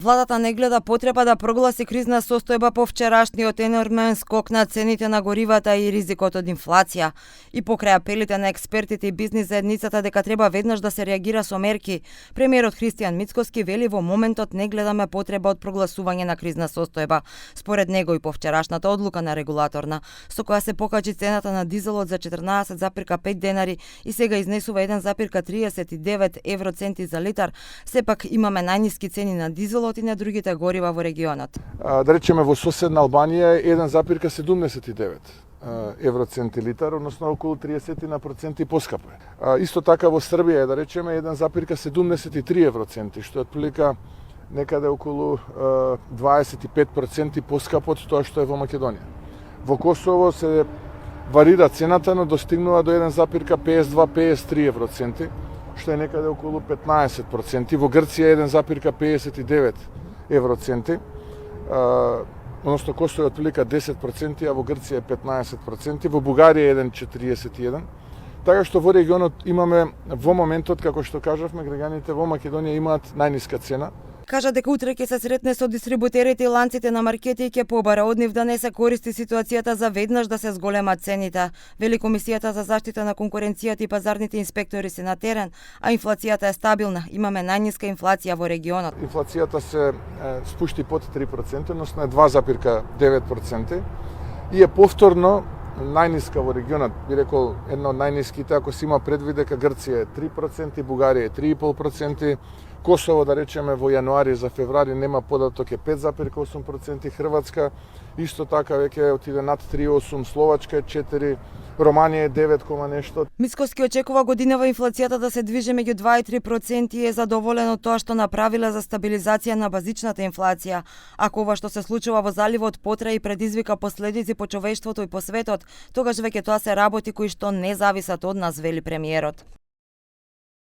Владата не гледа потреба да прогласи кризна состојба по вчерашниот енормен скок на цените на горивата и ризикот од инфлација. И покрај апелите на експертите и бизнис заедницата дека треба веднаш да се реагира со мерки, премиерот Христијан Мицкоски вели во моментот не гледаме потреба од прогласување на кризна состојба. Според него и по вчерашната одлука на регулаторна, со која се покачи цената на дизелот за 14,5 денари и сега изнесува 1,39 евроценти за литар, сепак имаме најниски цени на дизелот и на другите горива во регионот. Да речеме во соседна Албанија е 1,79 евроценти литар, односно околу 30% поскапо е. Исто така во Србија е, да речеме, 1,73 евроценти, што е отприлика некаде околу 25% поскапо од тоа што е во Македонија. Во Косово се варира цената, но достигнува до 1,52-53 евроценти, што е некаде околу 15%. Во Грција 1,59 евроценти, односно Косово е отприлика 10%, а во Грција е 15%, во Бугарија е 1,41%. Така што во регионот имаме во моментот, како што кажавме, граѓаните во Македонија имаат најниска цена. Кажа дека утре ќе се сретне со дистрибутерите и ланците на маркети и ќе побара од нив да не се користи ситуацијата за веднаш да се зголемат цените. Вели Комисијата за заштита на конкуренцијата и пазарните инспектори се на терен, а инфлацијата е стабилна. Имаме најниска инфлација во регионот. Инфлацијата се спушти под 3%, односно е 2,9% и е повторно најниска во регионот, би рекол една од најниските, ако се има предвид дека Грција е 3%, Бугарија е 3,5%, Косово, да речеме, во јануари за февруари нема податок е 5,8%, Хрватска исто така веќе отиде над 3,8%, Словачка е 4%, Романија е 9, нешто. Мицкоски очекува годинава инфлацијата да се движи меѓу 2 и 3% и е задоволен од тоа што направила за стабилизација на базичната инфлација. Ако ова што се случува во заливот потрае и предизвика последици по човештвото и по светот, тогаш веќе тоа се работи кои што не зависат од нас, вели премиерот.